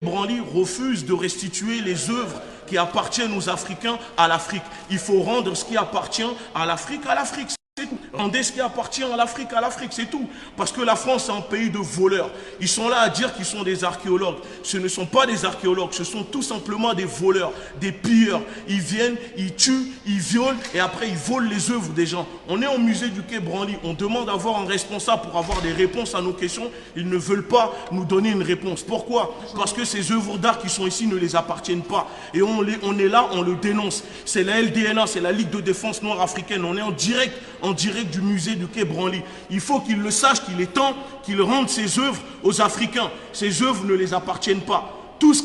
Branly refuse de restituer les œuvres qui appartiennent aux Africains à l'Afrique. Il faut rendre ce qui appartient à l'Afrique, c'est tout. Rendez ce qui appartient à l'Afrique, c'est tout. Parce que la France est un pays de voleurs. Ils sont là à dire qu'ils sont des archéologues. Ce ne sont pas des archéologues, ce sont tout simplement des voleurs, des pilleurs. Ils viennent, ils tuent, ils violent et après ils volent les œuvres des gens. On est au musée du Quai Branly, on demande d'avoir un responsable pour avoir des réponses à nos questions. Ils ne veulent pas nous donner une réponse. Pourquoi? Parce que ces œuvres d'art qui sont ici ne les appartiennent pas. Et on est là, on le dénonce. C'est la LDNA, c'est la Ligue de défense noire africaine. On est en direct du musée du Quai Branly. Il faut qu'ils le sachent, qu'il est temps qu'ils rendent ces œuvres aux Africains. Ces œuvres ne les appartiennent pas. Tout ce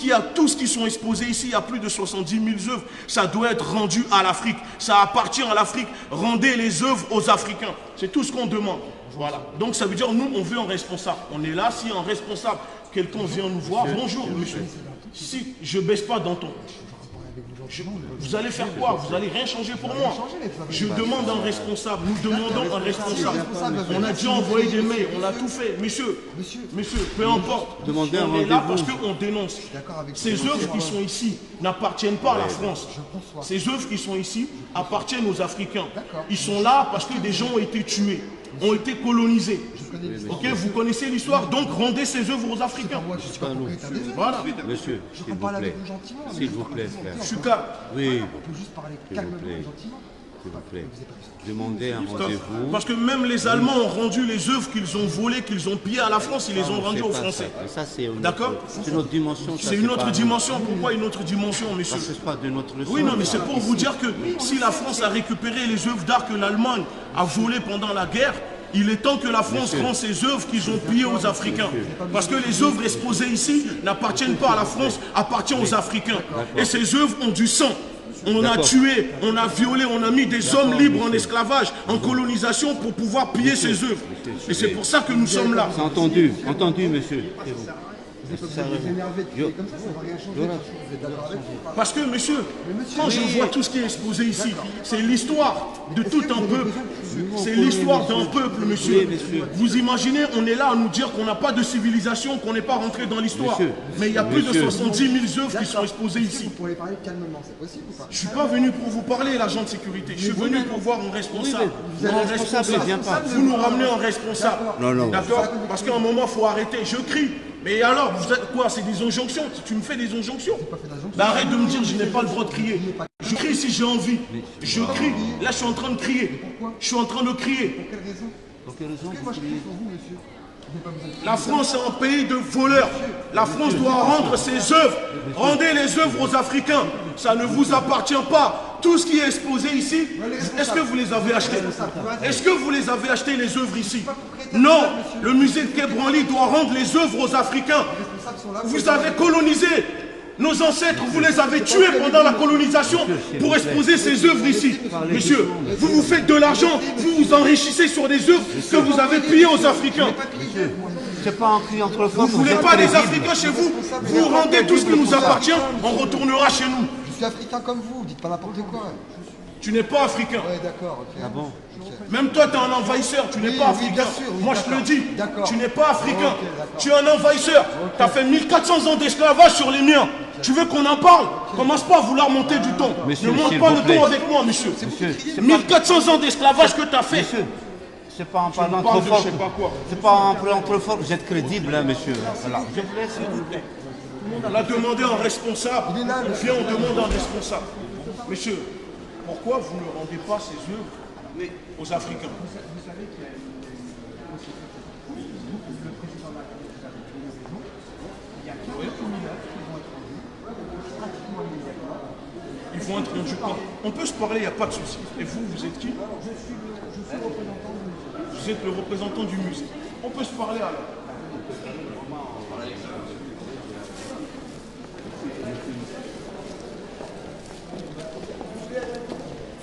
qui sont exposés ici, il y a plus de 70 000 œuvres, ça doit être rendu à l'Afrique. Ça appartient à l'Afrique. Rendez les œuvres aux Africains. C'est tout ce qu'on demande. Voilà. Donc ça veut dire, nous, on veut un responsable. On est là, si un responsable, quelqu'un vient nous voir, bonjour monsieur. Si je ne baisse pas d'un ton. Vous allez faire quoi? Vous allez rien changer pour moi. Je demande un responsable. Nous demandons un responsable. On a déjà envoyé des mails, on a tout fait. Monsieur, peu importe. On est là parce qu'on dénonce. Ces œuvres qui sont ici n'appartiennent pas à la France. Ces œuvres qui sont ici appartiennent aux Africains. Ils sont là parce que des gens ont été tués, ont été colonisés. Ok, vous connaissez l'histoire, donc rendez ces œuvres aux Africains. Voilà. Monsieur, s'il vous plaît, frère. Je suis calme. Oui, on peut juste parler calmement, gentiment. S'il vous plaît. Demandez un rendez-vous. Parce que même les Allemands ont rendu les œuvres qu'ils ont volées, qu'ils ont pillées à la France, ils les ont rendues aux Français. D'accord? C'est une autre dimension. C'est une autre dimension. Pourquoi une autre dimension, monsieur? C'est pas de notre leçon. Oui, non, mais c'est pour vous dire que si la France a récupéré les œuvres d'art que l'Allemagne a volées pendant la guerre, il est temps que la France rende ces œuvres qu'ils ont pillées aux Africains. Parce que les œuvres exposées ici n'appartiennent pas à la France, appartiennent aux Africains. Et ces œuvres ont du sang. On a tué, on a violé, on a mis des hommes libres en esclavage, en colonisation pour pouvoir piller ces œuvres. Et c'est pour ça que nous sommes là. C'est entendu, monsieur. Parce que, monsieur, quand je vois tout ce qui est exposé ici, c'est l'histoire de tout un peuple. C'est l'histoire d'un peuple, monsieur. Vous imaginez, on est là à nous dire qu'on n'a pas de civilisation, qu'on n'est pas rentré dans l'histoire. Mais il y a plus de 70 000 œuvres qui sont exposées ici. Je ne suis pas venu pour vous parler, l'agent de sécurité. Je suis venu pour voir un responsable. Vous nous ramenez un responsable. D'accord? Parce qu'à un moment, il faut arrêter. Je crie. Mais alors, vous êtes quoi? C'est des injonctions? Tu me fais des injonctions? Ben arrête de me dire que je n'ai pas le droit de crier. Je crie si j'ai envie. Je crie. Là, je suis en train de crier. Je suis en train de crier. Pour quelle raison vous criez? La France est un pays de voleurs. La France doit rendre ses œuvres. Rendez les œuvres aux Africains. Ça ne vous appartient pas. Tout ce qui est exposé ici, est-ce que vous les avez achetés? Est-ce que vous les avez achetés, les œuvres ici? Non. Le musée de Quai Branly doit rendre les œuvres aux Africains. Vous avez colonisé nos ancêtres, vous les avez tués pendant la colonisation pour exposer ces œuvres ici. Monsieur, vous vous faites de l'argent, vous vous enrichissez sur des œuvres que vous avez pillées aux Africains. C'est pas un cri entre forces. Vous ne voulez pas des Africains chez vous? Vous rendez tout ce qui nous appartient, on retournera chez nous. Je suis africain comme vous, dites pas n'importe quoi. Tu n'es pas africain. Ouais, d'accord, ok. Ah bon? Même toi, tu es un envahisseur, tu n'es pas africain. Bien sûr, moi, je te le dis, tu n'es pas africain. Okay, tu es un envahisseur. Tu as fait 1400 ans d'esclavage sur les miens. Tu veux qu'on en parle? Commence pas à vouloir monter du ton. Monsieur, ne monte pas le ton avec moi, monsieur. 1400 ans d'esclavage que tu as fait. Monsieur, c'est pas en parlant trop fort. C'est pas en parlant trop fort que vous êtes crédible, hein, monsieur. Voilà. Je vous laisse, s'il vous plaît. On a demandé un responsable. Viens, on demande un responsable. Monsieur, pourquoi vous ne rendez pas ces œuvres aux Africains? Ils vont être rendus quand? On peut se parler, il n'y a pas de souci. Et vous, vous êtes qui? Je suis le représentant du musée. Vous êtes le représentant du musée. On peut se parler alors.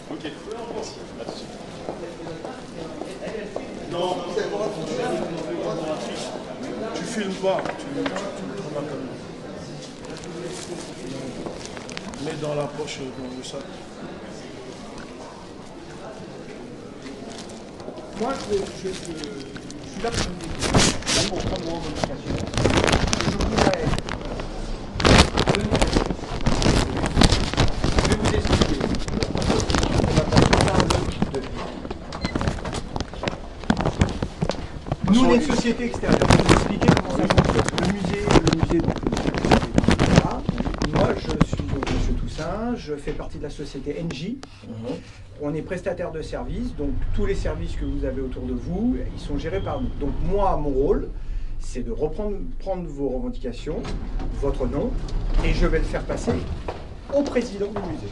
Ok. Non, tu filmes pas, tu prends ma caméra. Mets dans la poche, dans le sac. Moi, je suis là pour vous aider. Là pour prendre vos revendications. Je voudrais société extérieure. Je vais vous expliquer comment ça fonctionne. Le musée, donc, voilà. Moi, je suis M. Toussaint, je fais partie de la société NJ. On est prestataire de services, donc tous les services que vous avez autour de vous, ils sont gérés par nous. Donc moi, mon rôle, c'est de prendre vos revendications, votre nom, et je vais le faire passer au président du musée.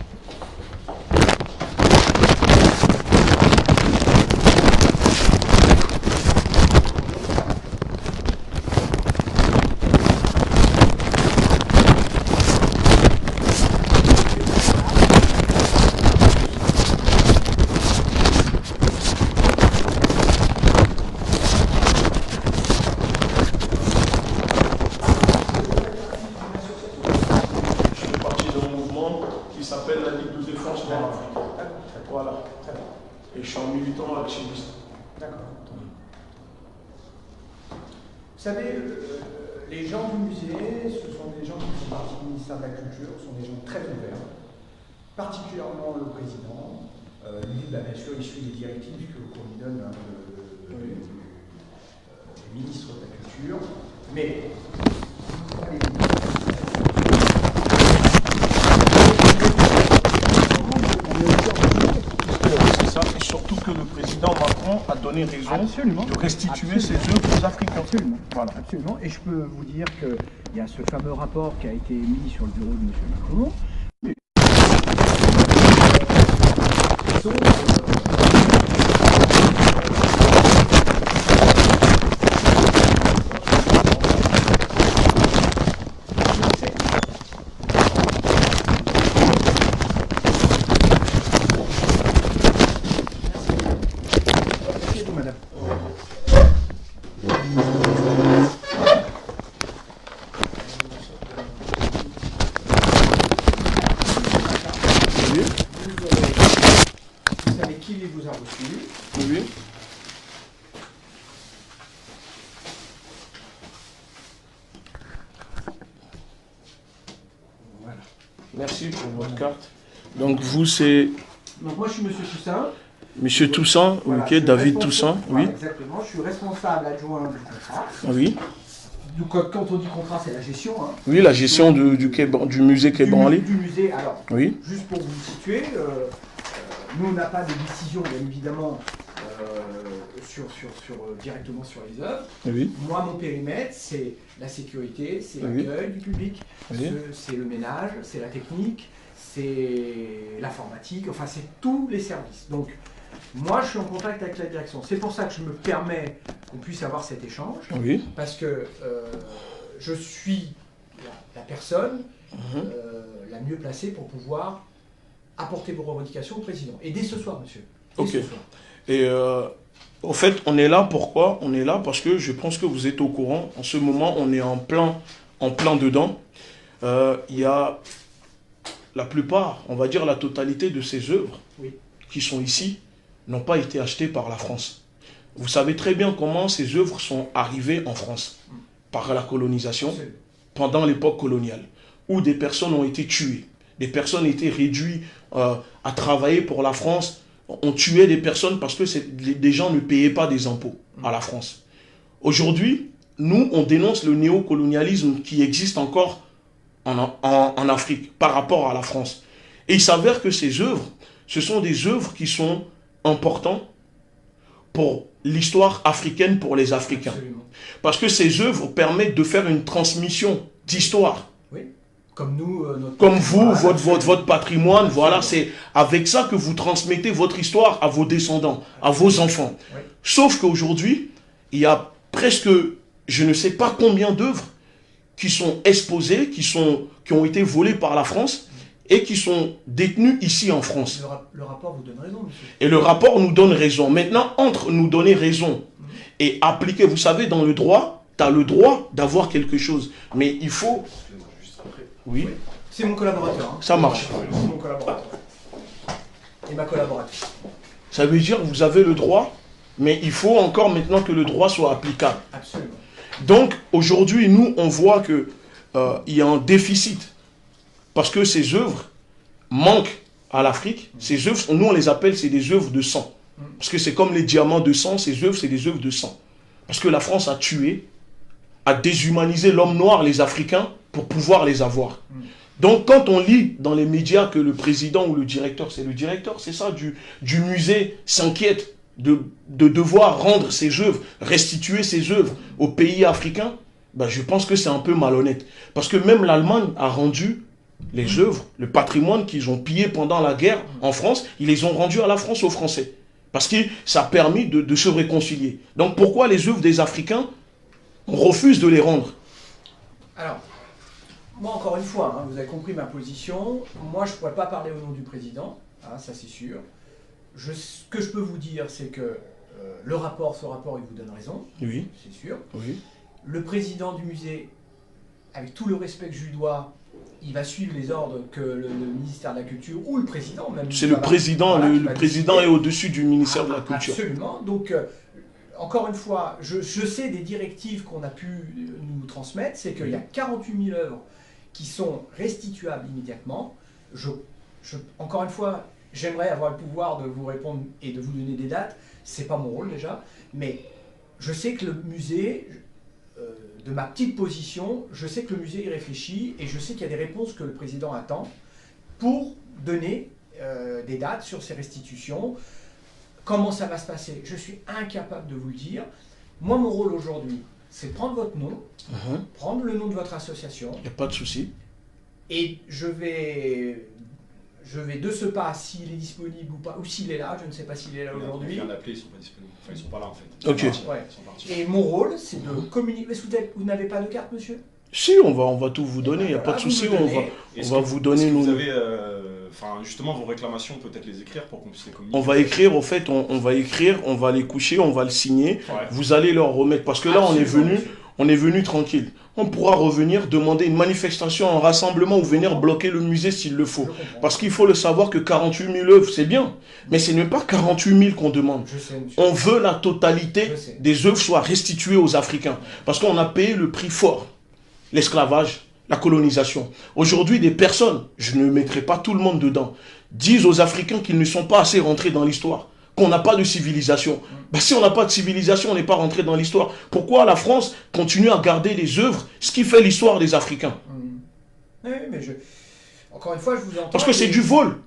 Vous savez, les gens du musée, ce sont des gens qui font partie du ministère de la Culture, ce sont des gens très ouverts, particulièrement le président. Lui, bien sûr, il suit les directives qu'on lui donne le ministre de la Culture. Mais, c'est ça, et surtout que le président Macron a donné raison de restituer ces œuvres aux Africains. Absolument. Voilà. Absolument. Et je peux vous dire qu'il y a ce fameux rapport qui a été mis sur le bureau de M. Macron. Merci pour votre carte. Donc vous, c'est... Donc moi, je suis M. Toussaint. Monsieur Toussaint, voilà, ok, David Toussaint, oui. Exactement, je suis responsable adjoint du contrat. Oui. Donc quand on dit contrat, c'est la gestion. Hein. Oui, la gestion du musée Quai Branly. Du musée, alors, oui. Juste pour vous situer, nous, on n'a pas de décision, bien évidemment, directement sur les œuvres. Oui. Moi, mon périmètre, c'est la sécurité, c'est l'accueil du public, c'est le ménage, c'est la technique, c'est l'informatique, enfin, c'est tous les services. Donc, moi, je suis en contact avec la direction. C'est pour ça que je me permets qu'on puisse avoir cet échange, parce que je suis la personne la mieux placée pour pouvoir apporter vos revendications au président. Et dès ce soir, monsieur. Dès ce soir. Et au fait, on est là, pourquoi? On est là parce que je pense que vous êtes au courant. En ce moment, on est en plein dedans. Il y a la plupart, on va dire la totalité de ces œuvres qui sont ici, n'ont pas été achetées par la France. Vous savez très bien comment ces œuvres sont arrivées en France par la colonisation, pendant l'époque coloniale, où des personnes ont été tuées, des personnes étaient réduites à travailler pour la France. On tuait des personnes parce que des gens ne payaient pas des impôts à la France. Aujourd'hui, nous, on dénonce le néocolonialisme qui existe encore en Afrique par rapport à la France. Et il s'avère que ces œuvres, ce sont des œuvres qui sont importantes pour l'histoire africaine, pour les Africains. Absolument. Parce que ces œuvres permettent de faire une transmission d'histoire. Oui. Comme nous, comme vous, votre patrimoine, voilà, c'est avec ça que vous transmettez votre histoire à vos descendants, à vos enfants. Oui. Sauf qu'aujourd'hui, il y a presque, je ne sais pas combien d'œuvres qui sont exposées, qui ont été volées par la France et qui sont détenues ici en France. Le rapport vous donne raison, monsieur. Et le rapport nous donne raison. Maintenant, entre nous donner raison et appliquer, vous savez, dans le droit, tu as le droit d'avoir quelque chose. Mais il faut... Oui. C'est mon collaborateur. Hein. Ça marche. C'est mon collaborateur. Et ma collaboratrice. Ça veut dire que vous avez le droit, mais il faut encore maintenant que le droit soit applicable. Absolument. Donc, aujourd'hui, nous, on voit qu'il y a un déficit. Parce que ces œuvres manquent à l'Afrique. Ces œuvres, nous, on les appelle, c'est des œuvres de sang. Parce que c'est comme les diamants de sang, ces œuvres, c'est des œuvres de sang. Parce que la France a tué, a déshumanisé l'homme noir, les Africains, pour pouvoir les avoir. Donc quand on lit dans les médias que le président ou le directeur, c'est ça, du musée s'inquiète de devoir rendre ses œuvres, restituer ses œuvres aux pays africains, ben je pense que c'est un peu malhonnête. Parce que même l'Allemagne a rendu les œuvres, le patrimoine qu'ils ont pillé pendant la guerre en France, ils les ont rendus à la France, aux Français. Parce que ça a permis de se réconcilier. Donc pourquoi les œuvres des Africains, on refuse de les rendre? Alors, moi encore une fois, hein, vous avez compris ma position. Moi je ne pourrais pas parler au nom du président, hein, ça c'est sûr. Ce que je peux vous dire, c'est que ce rapport, il vous donne raison, oui, c'est sûr. Oui. Le président du musée, avec tout le respect que je lui dois, il va suivre les ordres que le ministère de la Culture ou le président même. C'est le président, voilà, le président est au-dessus du ministère de la Culture. Absolument. Donc, encore une fois, je sais des directives qu'on a pu nous transmettre, c'est qu'il y a 48 000 œuvres qui sont restituables immédiatement. Encore une fois, j'aimerais avoir le pouvoir de vous répondre et de vous donner des dates. C'est pas mon rôle déjà, mais je sais que le musée, de ma petite position, je sais que le musée y réfléchit et je sais qu'il y a des réponses que le président attend pour donner des dates sur ces restitutions. Comment ça va se passer? Je suis incapable de vous le dire. Moi, mon rôle aujourd'hui, c'est prendre votre nom, prendre le nom de votre association. Il n'y a pas de souci. Et je vais de ce pas, s'il est disponible ou pas, ou s'il est là, je ne sais pas s'il est là aujourd'hui. Il vient d'appeler, ils ne sont pas disponibles. Enfin, ils ne sont pas là en fait. Ok. Ils sont partis. Et mon rôle, c'est de communiquer. Est-ce que vous n'avez pas de carte, monsieur? Si, on va tout vous donner, il n'y a pas de souci, on va vous donner nos... Vous avez, justement, vos réclamations, peut-être les écrire pour qu'on puisse les communiquer. On va écrire, au fait, on va écrire, on va les coucher, on va le signer, ouais. Vous allez leur remettre, parce que là, on est venu tranquille. On pourra revenir demander une manifestation, un rassemblement ou venir bloquer le musée s'il le faut. Parce qu'il faut le savoir que 48 000 œuvres, c'est bien. Mais ce n'est pas 48 000 qu'on demande. On veut la totalité des œuvres soient restituées aux Africains. Parce qu'on a payé le prix fort. L'esclavage, la colonisation. Aujourd'hui, des personnes, je ne mettrai pas tout le monde dedans, disent aux Africains qu'ils ne sont pas assez rentrés dans l'histoire. Qu'on n'a pas de civilisation. Ben, si on n'a pas de civilisation, on n'est pas rentré dans l'histoire. Pourquoi la France continue à garder les œuvres, ce qui fait l'histoire des Africains? Oui, mais encore une fois, je vous entends. Parce que c'est du vol.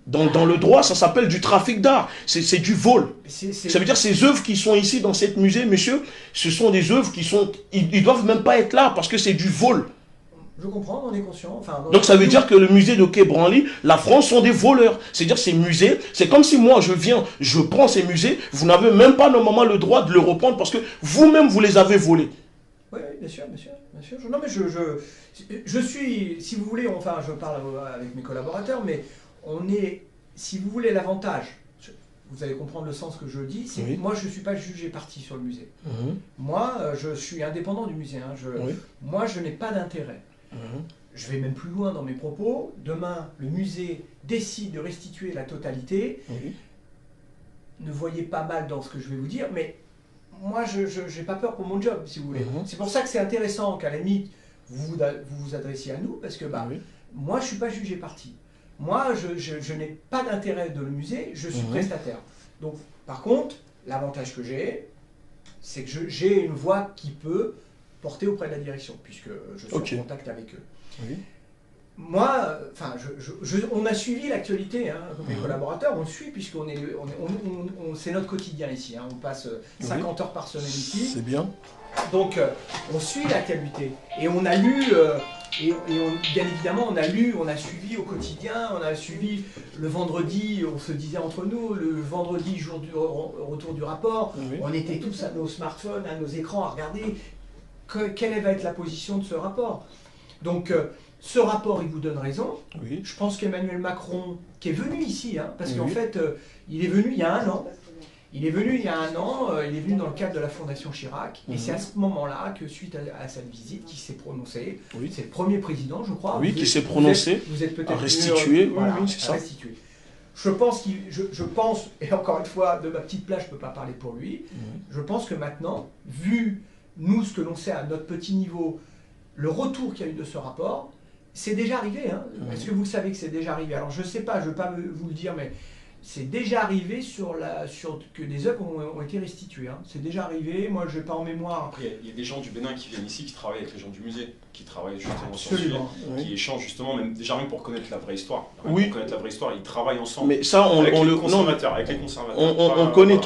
Dans le droit, ça s'appelle du trafic d'art. C'est du vol. Ça veut dire ces œuvres qui sont ici dans cet musée, monsieur, ce sont des œuvres qui sont... Ils doivent même pas être là parce que c'est du vol. Je comprends, on est conscient. Enfin, donc ça veut dire que le musée de Quai Branly, la France sont des voleurs. C'est-à-dire ces musées, c'est comme si moi je viens, je prends ces musées, vous n'avez même pas normalement le droit de le reprendre parce que vous-même vous les avez volés. Oui, bien sûr, bien sûr. Bien sûr. Non mais je suis, si vous voulez, enfin je parle avec mes collaborateurs, mais on est, si vous voulez l'avantage, vous allez comprendre le sens que je dis, c'est que moi je ne suis pas jugé parti sur le musée. Moi je suis indépendant du musée, hein. Moi je n'ai pas d'intérêt. Je vais même plus loin dans mes propos. Demain, le musée décide de restituer la totalité. Ne voyez pas mal dans ce que je vais vous dire, mais moi, je n'ai pas peur pour mon job, si vous voulez. C'est pour ça que c'est intéressant qu'à la limite, vous vous adressiez à nous, parce que moi, je ne suis pas jugé parti. Moi, je n'ai pas d'intérêt de le musée, je suis prestataire. Donc, par contre, l'avantage que j'ai, c'est que j'ai une voix qui peut porté auprès de la direction, puisque je suis en contact avec eux. Moi, enfin, on a suivi l'actualité, hein, mes collaborateurs, on le suit, puisqu'on est, c'est notre quotidien ici, hein, on passe 50 heures par semaine ici. C'est bien. Donc, on suit l'actualité, et on a lu, bien évidemment, on a suivi au quotidien, on a suivi le vendredi, on se disait entre nous, le vendredi, jour du retour du rapport, on était tous à nos smartphones, à nos écrans, à regarder quelle va être la position de ce rapport. Donc, ce rapport, il vous donne raison. Je pense qu'Emmanuel Macron, qui est venu ici, hein, parce qu'en fait, il est venu il y a 1 an. Il est venu il est venu dans le cadre de la Fondation Chirac. Et c'est à ce moment-là que, suite à cette visite, qu'il s'est prononcé. C'est le premier président, je crois. Qui s'est prononcé vous êtes peut-être à restituer. Voilà, c'est ça. À restituer. Je pense, et encore une fois, de ma petite place, je ne peux pas parler pour lui, je pense que maintenant, vu nous, ce que l'on sait à notre petit niveau, le retour qu'il y a eu de ce rapport, c'est déjà arrivé. Hein. Est-ce que vous savez que c'est déjà arrivé? Alors je ne sais pas, je ne veux pas vous le dire, mais c'est déjà arrivé que des œuvres ont été restituées. Hein. C'est déjà arrivé, moi je n'ai pas en mémoire. Après, il y a des gens du Bénin qui viennent ici, qui travaillent avec les gens du musée, qui travaillent justement sur ce Absolument. sujet, qui échangent justement, même déjà rien pour connaître la vraie histoire. Oui. Pour connaître la vraie histoire, ils travaillent ensemble. Mais ça, avec les conservateurs. on connaît tout.